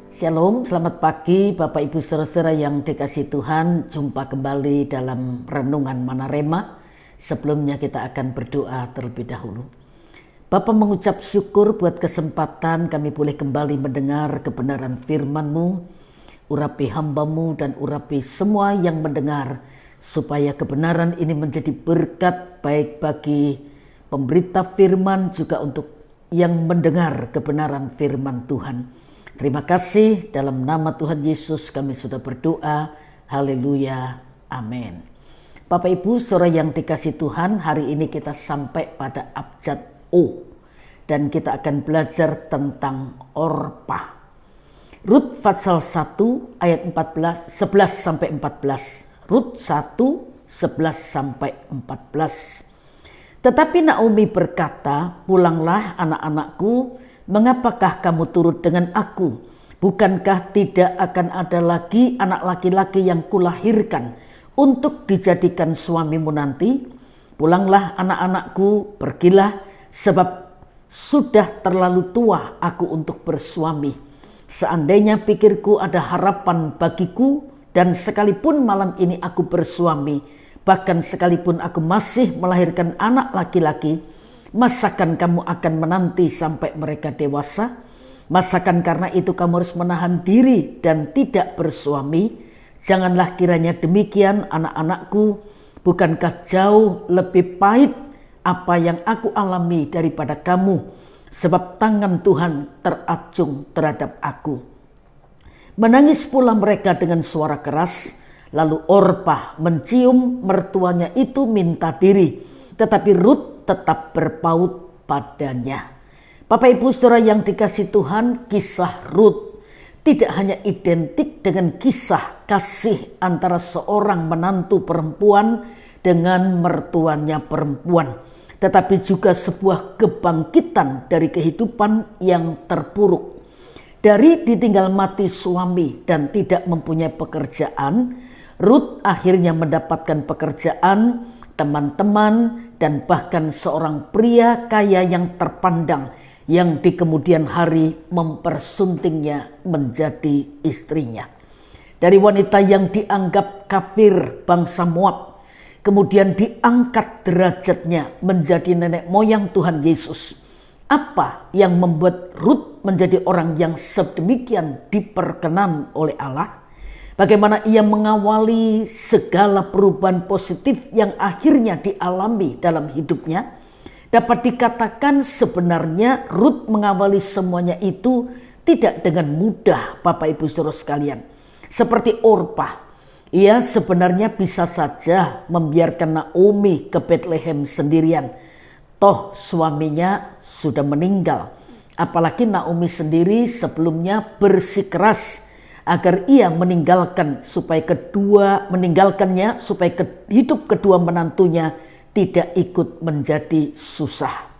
Shalom, selamat pagi Bapak Ibu Saudara-saudara yang dikasihi Tuhan. Jumpa kembali dalam Renungan Manarema. Sebelumnya kita akan berdoa terlebih dahulu. Bapa, mengucap syukur buat kesempatan kami boleh kembali mendengar kebenaran firman-Mu. Urapi hamba-Mu dan urapi semua yang mendengar, supaya kebenaran ini menjadi berkat baik bagi pemberita firman juga untuk yang mendengar kebenaran firman Tuhan. Terima kasih, dalam nama Tuhan Yesus kami sudah berdoa. Haleluya, amin. Bapak Ibu saudara yang dikasihi Tuhan, hari ini kita sampai pada abjad O. Dan kita akan belajar tentang Orpah. Rut pasal 1 ayat 11 sampai 14. Rut 1, 11 sampai 14. Tetapi Naomi berkata, "Pulanglah anak-anakku, mengapakah kamu turut dengan aku? Bukankah tidak akan ada lagi anak laki-laki yang kulahirkan untuk dijadikan suamimu nanti? Pulanglah anak-anakku, pergilah, sebab sudah terlalu tua aku untuk bersuami. Seandainya pikirku ada harapan bagiku, dan sekalipun malam ini aku bersuami, bahkan sekalipun aku masih melahirkan anak laki-laki, masakan kamu akan menanti sampai mereka dewasa? Masakan karena itu kamu harus menahan diri dan tidak bersuami? Janganlah kiranya demikian, anak-anakku. Bukankah jauh lebih pahit apa yang aku alami daripada kamu? Sebab tangan Tuhan teracung terhadap aku." Menangis pula mereka dengan suara keras. Lalu Orpah mencium mertuanya itu minta diri, tetapi Rut tetap berpaut padanya. Bapak Ibu saudara yang dikasihi Tuhan, kisah Rut tidak hanya identik dengan kisah kasih antara seorang menantu perempuan dengan mertuanya perempuan, tetapi juga sebuah kebangkitan dari kehidupan yang terpuruk. Dari ditinggal mati suami dan tidak mempunyai pekerjaan, Rut akhirnya mendapatkan pekerjaan, teman-teman, dan bahkan seorang pria kaya yang terpandang yang di kemudian hari mempersuntingnya menjadi istrinya. Dari wanita yang dianggap kafir bangsa Moab, kemudian diangkat derajatnya menjadi nenek moyang Tuhan Yesus. Apa yang membuat Rut menjadi orang yang sedemikian diperkenan oleh Allah? Bagaimana ia mengawali segala perubahan positif yang akhirnya dialami dalam hidupnya? Dapat dikatakan sebenarnya Rut mengawali semuanya itu tidak dengan mudah, Bapak Ibu saudara sekalian. Seperti Orpah, ia sebenarnya bisa saja membiarkan Naomi ke Bethlehem sendirian. Toh suaminya sudah meninggal. Apalagi Naomi sendiri sebelumnya bersikeras agar ia meninggalkannya supaya hidup kedua menantunya tidak ikut menjadi susah.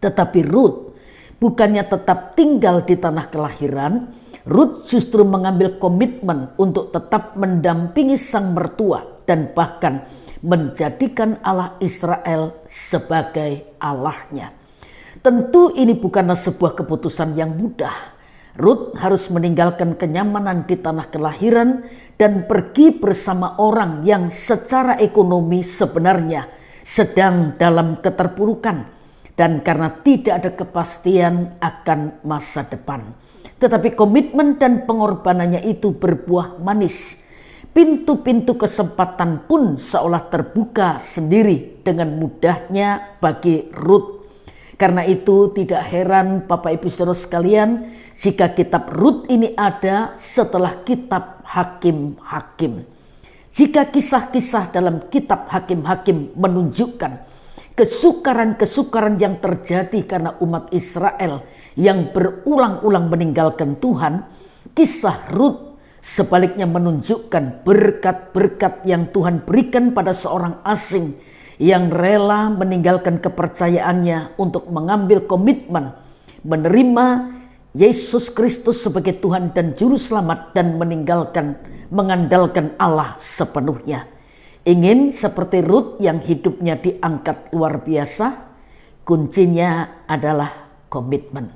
Tetapi Rut bukannya tetap tinggal di tanah kelahiran, Rut justru mengambil komitmen untuk tetap mendampingi sang mertua dan bahkan menjadikan Allah Israel sebagai Allahnya. Tentu ini bukanlah sebuah keputusan yang mudah. Rut harus meninggalkan kenyamanan di tanah kelahiran dan pergi bersama orang yang secara ekonomi sebenarnya sedang dalam keterpurukan dan karena tidak ada kepastian akan masa depan. Tetapi komitmen dan pengorbanannya itu berbuah manis. Pintu-pintu kesempatan pun seolah terbuka sendiri dengan mudahnya bagi Rut. Karena itu tidak heran Bapak Ibu saudara sekalian jika kitab Rut ini ada setelah kitab Hakim-Hakim. Jika kisah-kisah dalam kitab Hakim-Hakim menunjukkan kesukaran-kesukaran yang terjadi karena umat Israel yang berulang-ulang meninggalkan Tuhan, kisah Rut sebaliknya menunjukkan berkat-berkat yang Tuhan berikan pada seorang asing yang rela meninggalkan kepercayaannya untuk mengambil komitmen menerima Yesus Kristus sebagai Tuhan dan Juru Selamat dan mengandalkan Allah sepenuhnya. Ingin seperti Rut yang hidupnya diangkat luar biasa, kuncinya adalah komitmen.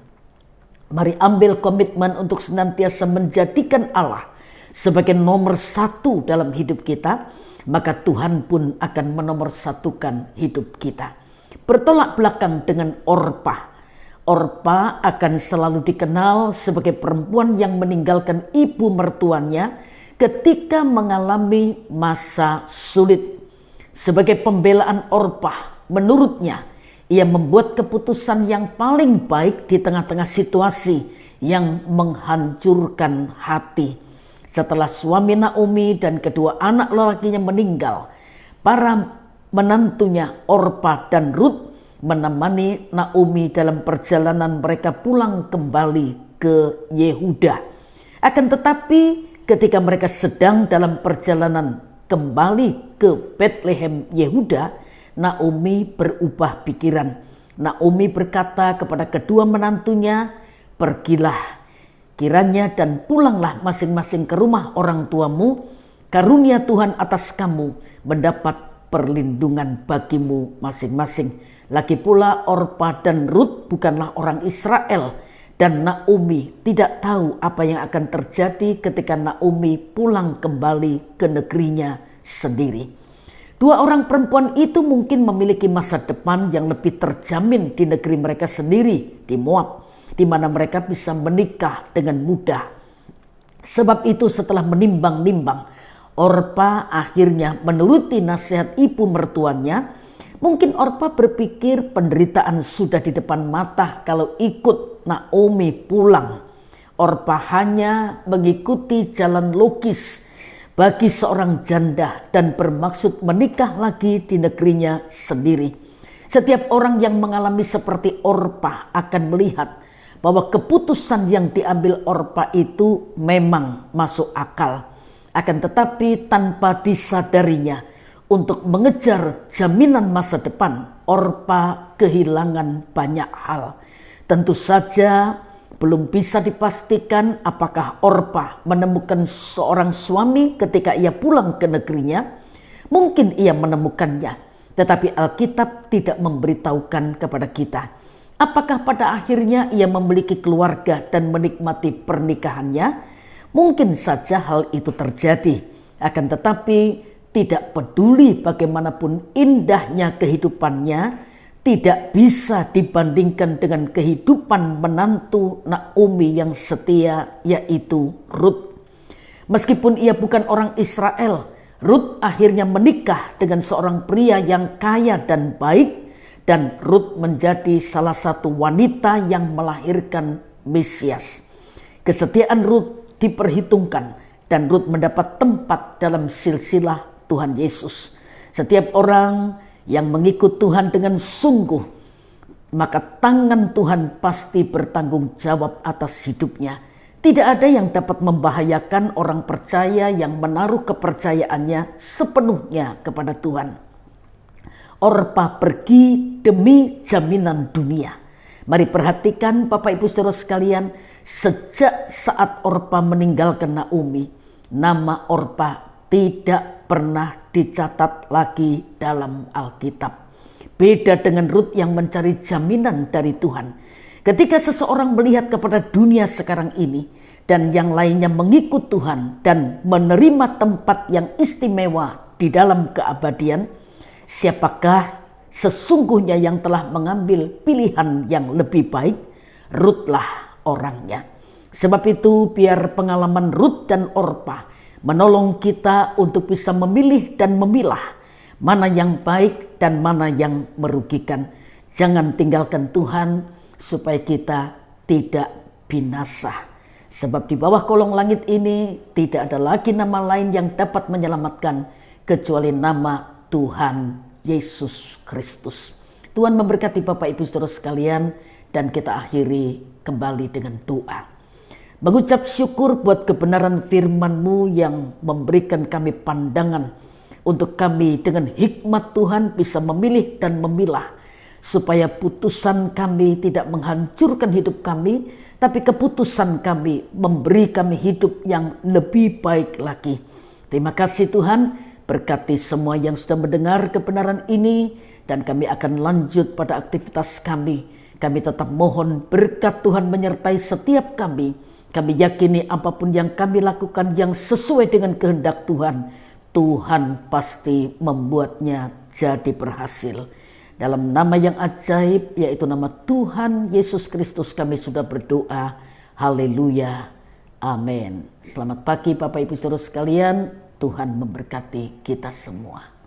Mari ambil komitmen untuk senantiasa menjadikan Allah sebagai nomor satu dalam hidup kita, maka Tuhan pun akan menomorsatukan hidup kita. Bertolak belakang dengan Orpa. Orpa akan selalu dikenal sebagai perempuan yang meninggalkan ibu mertuanya ketika mengalami masa sulit. Sebagai pembelaan Orpa, menurutnya ia membuat keputusan yang paling baik di tengah-tengah situasi yang menghancurkan hati. Setelah suami Naomi dan kedua anak lelakinya meninggal, para menantunya Orpa dan Rut menemani Naomi dalam perjalanan mereka pulang kembali ke Yehuda. Akan tetapi ketika mereka sedang dalam perjalanan kembali ke Bethlehem Yehuda, Naomi berubah pikiran. Naomi berkata kepada kedua menantunya, "Pergilah kiranya dan pulanglah masing-masing ke rumah orang tuamu. Karunia Tuhan atas kamu mendapat perlindungan bagimu masing-masing." Lagi pula Orpa dan Rut bukanlah orang Israel, dan Naomi tidak tahu apa yang akan terjadi ketika Naomi pulang kembali ke negerinya sendiri. Dua orang perempuan itu mungkin memiliki masa depan yang lebih terjamin di negeri mereka sendiri, di Moab, di mana mereka bisa menikah dengan mudah. Sebab itu setelah menimbang-nimbang, Orpa akhirnya menuruti nasihat ibu mertuanya. Mungkin Orpa berpikir penderitaan sudah di depan mata kalau ikut Naomi pulang. Orpa hanya mengikuti jalan logis bagi seorang janda dan bermaksud menikah lagi di negerinya sendiri. Setiap orang yang mengalami seperti Orpa akan melihat bahwa keputusan yang diambil Orpa itu memang masuk akal. Akan tetapi tanpa disadarinya, untuk mengejar jaminan masa depan, Orpa kehilangan banyak hal. Tentu saja belum bisa dipastikan apakah Orpa menemukan seorang suami ketika ia pulang ke negerinya. Mungkin ia menemukannya, tetapi Alkitab tidak memberitahukan kepada kita. Apakah pada akhirnya ia memiliki keluarga dan menikmati pernikahannya? Mungkin saja hal itu terjadi. Akan tetapi tidak peduli bagaimanapun indahnya kehidupannya, tidak bisa dibandingkan dengan kehidupan menantu Naomi yang setia, yaitu Rut. Meskipun ia bukan orang Israel, Rut akhirnya menikah dengan seorang pria yang kaya dan baik, dan Rut menjadi salah satu wanita yang melahirkan Mesias. Kesetiaan Rut diperhitungkan dan Rut mendapat tempat dalam silsilah Tuhan Yesus. Setiap orang yang mengikut Tuhan dengan sungguh, maka tangan Tuhan pasti bertanggung jawab atas hidupnya. Tidak ada yang dapat membahayakan orang percaya yang menaruh kepercayaannya sepenuhnya kepada Tuhan. Orpa pergi demi jaminan dunia. Mari perhatikan Bapak Ibu Saudara sekalian, sejak saat Orpa meninggalkan Naomi, nama Orpa tidak pernah dicatat lagi dalam Alkitab. Beda dengan Rut yang mencari jaminan dari Tuhan. Ketika seseorang melihat kepada dunia sekarang ini dan yang lainnya mengikut Tuhan dan menerima tempat yang istimewa di dalam keabadian, siapakah sesungguhnya yang telah mengambil pilihan yang lebih baik? Rutlah orangnya. Sebab itu biar pengalaman Rut dan Orpa menolong kita untuk bisa memilih dan memilah mana yang baik dan mana yang merugikan. Jangan tinggalkan Tuhan supaya kita tidak binasa. Sebab di bawah kolong langit ini tidak ada lagi nama lain yang dapat menyelamatkan kecuali nama Tuhan Yesus Kristus. Tuhan memberkati Bapak Ibu Saudara sekalian, dan kita akhiri kembali dengan doa. Mengucap syukur buat kebenaran firman-Mu yang memberikan kami pandangan untuk kami dengan hikmat Tuhan bisa memilih dan memilah, supaya putusan kami tidak menghancurkan hidup kami, tapi keputusan kami memberi kami hidup yang lebih baik lagi. Terima kasih Tuhan, Berkati semua yang sudah mendengar kebenaran ini, dan kami akan lanjut pada aktivitas kami. Kami tetap mohon berkat Tuhan menyertai setiap kami. Kami yakini apapun yang kami lakukan yang sesuai dengan kehendak Tuhan, Tuhan pasti membuatnya jadi berhasil. Dalam nama yang ajaib, yaitu nama Tuhan Yesus Kristus, kami sudah berdoa. Haleluya. Amin. Selamat pagi Bapak Ibu Saudara sekalian. Tuhan memberkati kita semua.